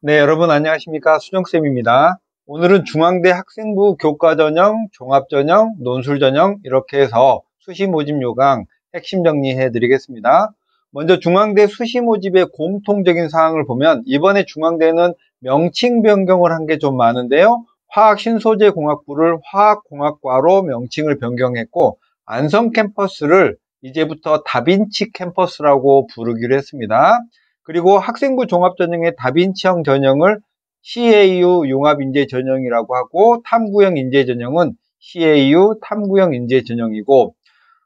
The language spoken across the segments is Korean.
네, 여러분 안녕하십니까? 수정쌤입니다. 오늘은 중앙대 학생부 교과전형, 종합전형, 논술전형 이렇게 해서 수시 모집 요강 핵심 정리해 드리겠습니다. 먼저 중앙대 수시 모집의 공통적인 사항을 보면 이번에 중앙대는 명칭 변경을 한 게 좀 많은데요. 화학신소재공학부를 화학공학과로 명칭을 변경했고 안성 캠퍼스를 이제부터 다빈치 캠퍼스라고 부르기로 했습니다. 그리고 학생부 종합전형의 다빈치형 전형을 CAU 융합인재전형이라고 하고 탐구형 인재전형은 CAU 탐구형 인재전형이고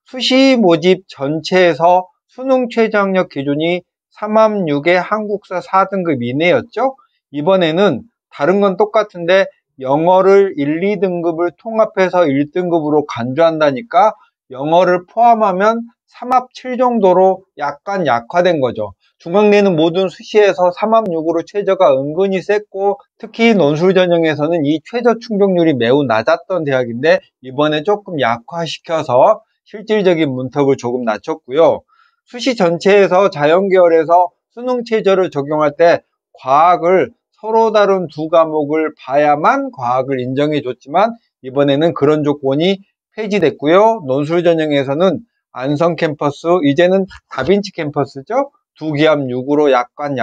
수시 모집 전체에서 수능 최저학력 기준이 3합6의 한국사 4등급 이내였죠. 이번에는 다른 건 똑같은데 영어를 1, 2등급을 통합해서 1등급으로 간주한다니까 영어를 포함하면 3합 7 정도로 약간 약화된 거죠. 중앙대는 모든 수시에서 3합6으로 최저가 은근히 셌고 특히 논술 전형에서는 이 최저 충족률이 매우 낮았던 대학인데 이번에 조금 약화시켜서 실질적인 문턱을 조금 낮췄고요. 수시 전체에서 자연계열에서 수능 최저를 적용할 때 과학을 서로 다른 두 과목을 봐야만 과학을 인정해 줬지만 이번에는 그런 조건이 폐지됐고요. 논술 전형에서는 안성 캠퍼스, 이제는 다빈치 캠퍼스죠. 두 기합 6으로 약간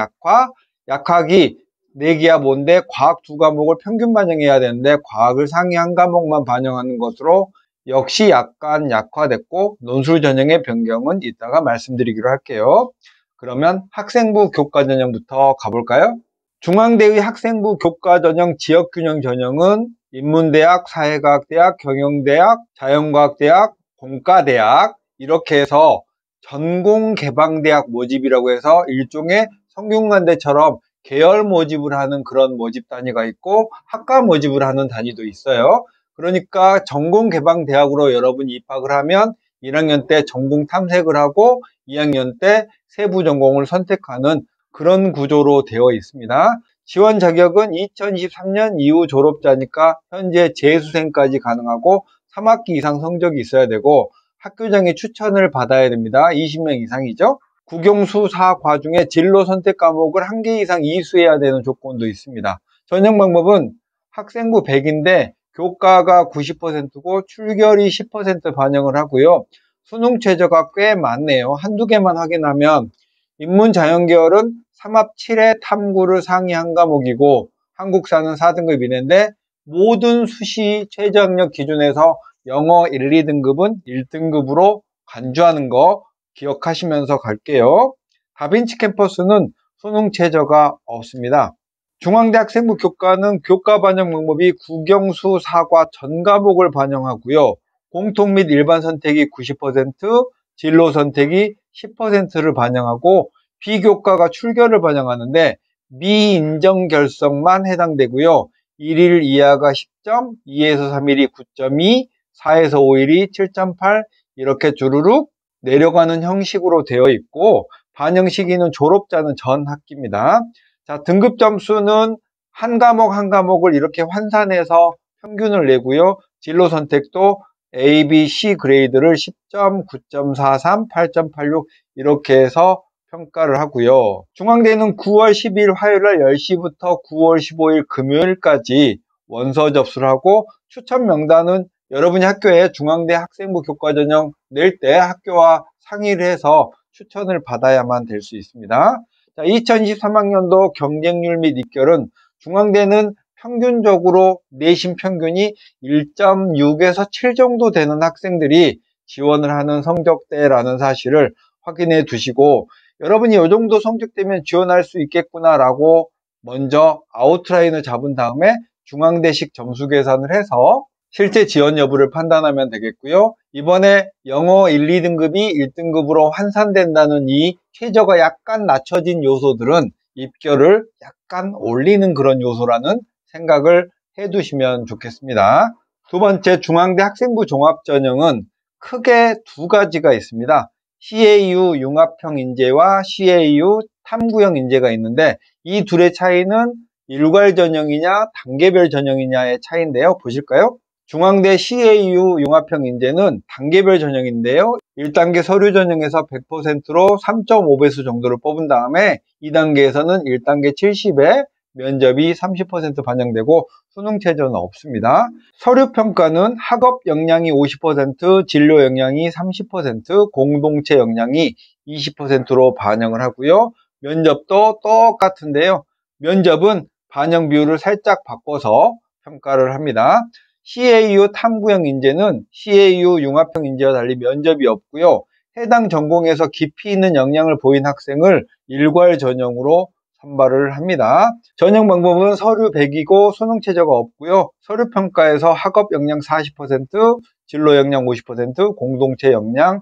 약학이 네 기합 5인데 과학 두 과목을 평균 반영해야 되는데 과학을 상위 한 과목만 반영하는 것으로 역시 약간 약화됐고 논술 전형의 변경은 이따가 말씀드리기로 할게요. 그러면 학생부 교과전형부터 가볼까요? 중앙대의 학생부 교과전형 지역균형 전형은 인문대학, 사회과학대학, 경영대학, 자연과학대학, 공과대학 이렇게 해서 전공개방대학 모집이라고 해서 일종의 성균관대처럼 계열 모집을 하는 그런 모집 단위가 있고 학과 모집을 하는 단위도 있어요. 그러니까 전공개방대학으로 여러분이 입학을 하면 1학년 때 전공 탐색을 하고 2학년 때 세부 전공을 선택하는 그런 구조로 되어 있습니다. 지원 자격은 2023년 이후 졸업자니까 현재 재수생까지 가능하고 3학기 이상 성적이 있어야 되고 학교장의 추천을 받아야 됩니다. 20명 이상이죠. 국영수 4과 중에 진로 선택 과목을 1개 이상 이수해야 되는 조건도 있습니다. 전형 방법은 학생부 100인데 교과가 90%고 출결이 10% 반영을 하고요. 수능 최저가 꽤 많네요. 한두 개만 확인하면 인문자연계열은 3합 7의 탐구를 상위 한 과목이고 한국사는 4등급 이내인데 모든 수시 최저학력 기준에서 영어 1, 2등급은 1등급으로 간주하는 거 기억하시면서 갈게요. 다빈치 캠퍼스는 수능 최저가 없습니다. 중앙대 학생부 교과는 교과 반영 방법이 국영수 4과 전 과목을 반영하고요. 공통 및 일반 선택이 90%, 진로 선택이 10%를 반영하고 비교과가 출결을 반영하는데 미인정 결석만 해당되고요. 1일 이하가 10점, 2에서 3일이 9.2, 4에서 5일이 7.8 이렇게 주르륵 내려가는 형식으로 되어 있고 반영 시기는 졸업자는 전 학기입니다. 자, 등급 점수는 한 과목 한 과목을 이렇게 환산해서 평균을 내고요. 진로 선택도 A, B, C 그레이드를 10점, 9.43, 8.86 이렇게 해서 평가를 하고요. 중앙대는 9월 10일 화요일 10시부터 9월 15일 금요일까지 원서 접수를 하고 추천 명단은 여러분이 학교에 중앙대 학생부 교과전형 낼 때 학교와 상의를 해서 추천을 받아야만 될 수 있습니다. 자, 2023학년도 경쟁률 및 입결은 중앙대는 평균적으로 내신 평균이 1.6에서 7 정도 되는 학생들이 지원을 하는 성적대라는 사실을 확인해 두시고 여러분이 이 정도 성적대면 지원할 수 있겠구나 라고 먼저 아웃라인을 잡은 다음에 중앙대식 점수 계산을 해서 실제 지원 여부를 판단하면 되겠고요. 이번에 영어 1, 2등급이 1등급으로 환산된다는 이 최저가 약간 낮춰진 요소들은 입결을 약간 올리는 그런 요소라는 생각을 해두시면 좋겠습니다. 두 번째, 중앙대 학생부 종합전형은 크게 두 가지가 있습니다. CAU 융합형 인재와 CAU 탐구형 인재가 있는데 이 둘의 차이는 일괄 전형이냐 단계별 전형이냐의 차이인데요. 보실까요? 중앙대 CAU 융합형 인재는 단계별 전형인데요. 1단계 서류 전형에서 100%로 3.5배수 정도를 뽑은 다음에 2단계에서는 1단계 70에 면접이 30% 반영되고 수능 최저는 없습니다. 서류 평가는 학업 역량이 50%, 진로 역량이 30%, 공동체 역량이 20%로 반영을 하고요. 면접도 똑같은데요. 면접은 반영 비율을 살짝 바꿔서 평가를 합니다. CAU 탐구형 인재는 CAU 융합형 인재와 달리 면접이 없고요. 해당 전공에서 깊이 있는 역량을 보인 학생을 일괄 전형으로 선발을 합니다. 전형 방법은 서류 100이고 수능 최저가 없고요. 서류 평가에서 학업 역량 40%, 진로 역량 50%, 공동체 역량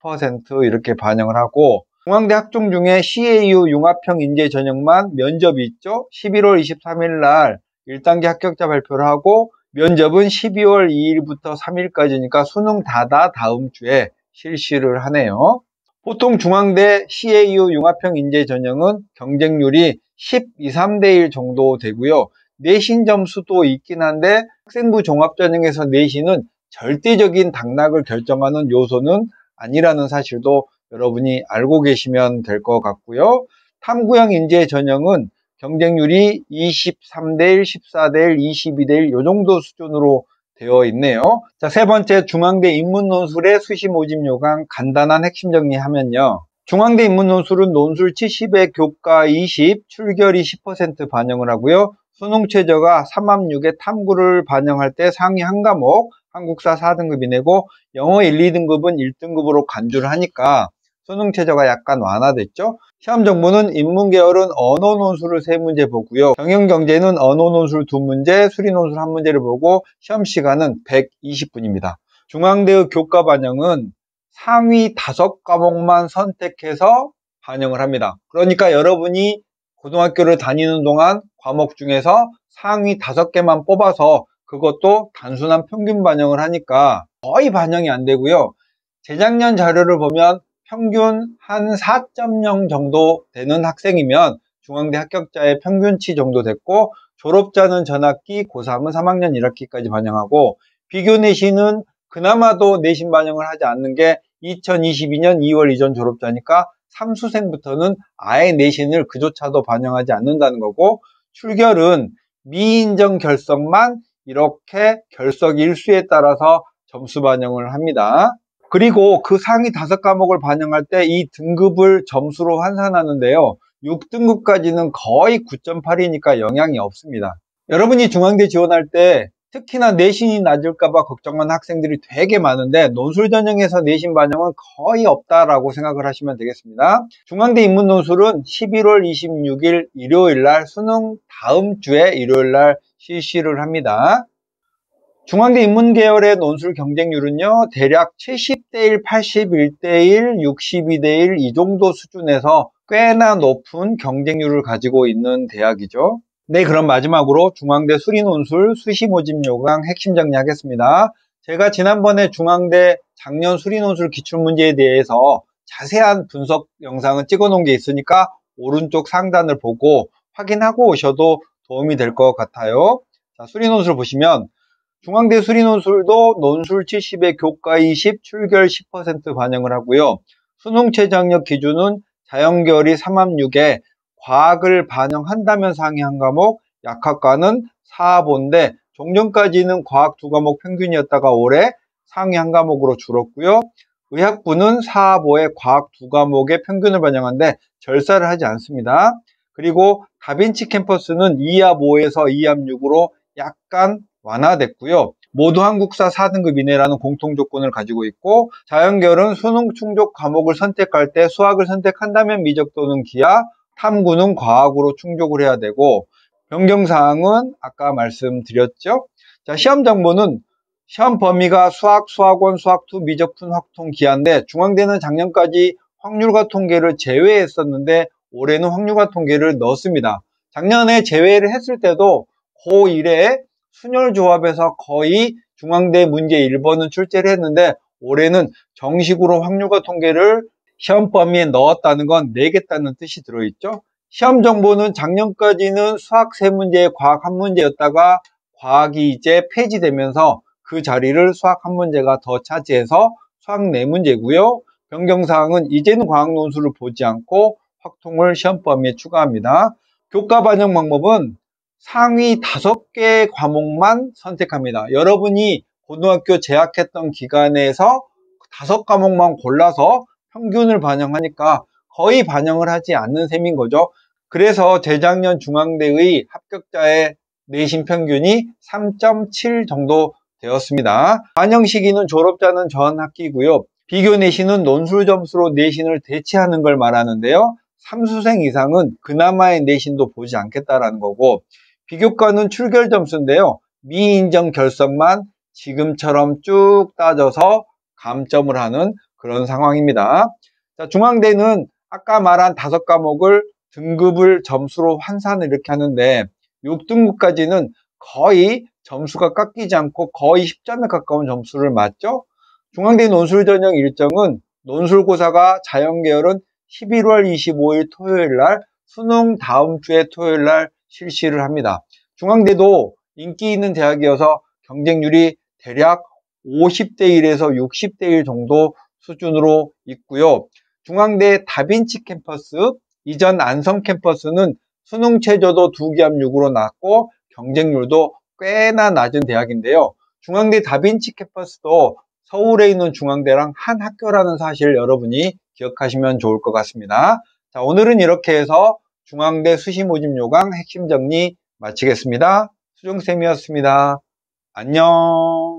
10% 이렇게 반영을 하고, 중앙대 학종 중에 CAU 융합형 인재 전형만 면접이 있죠. 11월 23일 날 1단계 합격자 발표를 하고, 면접은 12월 2일부터 3일까지니까 수능 다음 주에 실시를 하네요. 보통 중앙대 CAU 융합형 인재 전형은 경쟁률이 12:3대1 정도 되고요. 내신 점수도 있긴 한데 학생부 종합전형에서 내신은 절대적인 당락을 결정하는 요소는 아니라는 사실도 여러분이 알고 계시면 될 것 같고요. 탐구형 인재 전형은 경쟁률이 23대1, 14대1, 22대1 이 정도 수준으로 되어 있네요. 자, 세 번째, 중앙대 인문논술의 수시 모집 요강 간단한 핵심 정리하면요. 중앙대 인문논술은 논술 70에 교과 20, 출결이 10% 반영을 하고요. 수능 최저가 3합6에 탐구를 반영할 때 상위 한 과목, 한국사 4등급이 내고 영어 1, 2등급은 1등급으로 간주를 하니까 수능 최저가 약간 완화됐죠. 시험 정보는 인문계열은 언어 논술을 3문제 보고요. 경영경제는 언어 논술 2문제, 수리 논술 1문제를 보고 시험 시간은 120분입니다. 중앙대의 교과 반영은 상위 5과목만 선택해서 반영을 합니다. 그러니까 여러분이 고등학교를 다니는 동안 과목 중에서 상위 5개만 뽑아서 그것도 단순한 평균 반영을 하니까 거의 반영이 안 되고요. 재작년 자료를 보면 평균 한 4.0 정도 되는 학생이면 중앙대 합격자의 평균치 정도 됐고, 졸업자는 전학기, 고3은 3학년 1학기까지 반영하고, 비교 내신은 그나마도 내신 반영을 하지 않는 게 2022년 2월 이전 졸업자니까 삼수생부터는 아예 내신을 그조차도 반영하지 않는다는 거고, 출결은 미인정 결석만 이렇게 결석 일수에 따라서 점수 반영을 합니다. 그리고 그 상위 5과목을 반영할 때 이 등급을 점수로 환산하는데요. 6등급까지는 거의 9.8이니까 영향이 없습니다. 여러분이 중앙대 지원할 때 특히나 내신이 낮을까봐 걱정하는 학생들이 되게 많은데 논술 전형에서 내신 반영은 거의 없다라고 생각을 하시면 되겠습니다. 중앙대 인문논술은 11월 26일 일요일 날 수능 다음 주에 일요일 날 실시를 합니다. 중앙대 인문계열의 논술 경쟁률은요, 대략 70대1, 81대1, 62대1 이 정도 수준에서 꽤나 높은 경쟁률을 가지고 있는 대학이죠. 네, 그럼 마지막으로 중앙대 수리논술 수시 모집 요강 핵심 정리하겠습니다. 제가 지난번에 중앙대 작년 수리논술 기출문제에 대해서 자세한 분석 영상을 찍어 놓은 게 있으니까 오른쪽 상단을 보고 확인하고 오셔도 도움이 될 것 같아요. 자, 수리논술 보시면 중앙대 수리논술도 논술 70에 교과 20, 출결 10% 반영을 하고요. 수능 최저학력 기준은 자연계열이 3합6에 과학을 반영한다면 상위 한 과목, 약학과는 4하본데 종전까지는 과학 2과목 평균이었다가 올해 상위 한 과목으로 줄었고요. 의학부는 4하보에 과학 2과목의 평균을 반영하는데 절사를 하지 않습니다. 그리고 다빈치 캠퍼스는 2합5에서 2합6으로 약간 완화됐고요. 모두 한국사 4등급 이내라는 공통 조건을 가지고 있고, 자연계열은 수능 충족 과목을 선택할 때 수학을 선택한다면 미적 또는 기하, 탐구는 과학으로 충족을 해야 되고, 변경사항은 아까 말씀드렸죠. 자, 시험 정보는 시험 범위가 수학, 수학원, 수학2, 미적분, 확통, 기하인데 중앙대는 작년까지 확률과 통계를 제외했었는데 올해는 확률과 통계를 넣었습니다. 작년에 제외를 했을 때도 고1에 순열조합에서 거의 중앙대 문제 1번은 출제를 했는데 올해는 정식으로 확률과 통계를 시험 범위에 넣었다는 건 내겠다는 뜻이 들어있죠. 시험 정보는 작년까지는 수학 3문제, 과학 1문제였다가 과학이 이제 폐지되면서 그 자리를 수학 1문제가 더 차지해서 수학 4문제고요. 변경사항은 이제는 과학 논술을 보지 않고 확통을 시험 범위에 추가합니다. 교과 반영 방법은 상위 5개 과목만 선택합니다. 여러분이 고등학교 재학했던 기간에서 5과목만 골라서 평균을 반영하니까 거의 반영을 하지 않는 셈인 거죠. 그래서 재작년 중앙대의 합격자의 내신 평균이 3.7 정도 되었습니다. 반영 시기는 졸업자는 전 학기고요. 비교 내신은 논술 점수로 내신을 대체하는 걸 말하는데요. 3수생 이상은 그나마의 내신도 보지 않겠다라는 거고, 비교과는 출결 점수인데요. 미인정 결석만 지금처럼 쭉 따져서 감점을 하는 그런 상황입니다. 자, 중앙대는 아까 말한 5과목을 등급을 점수로 환산을 이렇게 하는데 6등급까지는 거의 점수가 깎이지 않고 거의 10점에 가까운 점수를 맞죠. 중앙대 논술 전형 일정은 논술고사가 자연계열은 11월 25일 토요일 날, 수능 다음 주에 토요일 날 실시를 합니다. 중앙대도 인기 있는 대학이어서 경쟁률이 대략 50대 1에서 60대 1 정도 수준으로 있고요. 중앙대 다빈치 캠퍼스, 이전 안성 캠퍼스는 수능 최저도 2개 합 6으로 낮고 경쟁률도 꽤나 낮은 대학인데요. 중앙대 다빈치 캠퍼스도 서울에 있는 중앙대랑 한 학교라는 사실 여러분이 기억하시면 좋을 것 같습니다. 자, 오늘은 이렇게 해서 중앙대 수시 모집 요강 핵심 정리 마치겠습니다. 수정쌤이었습니다. 안녕.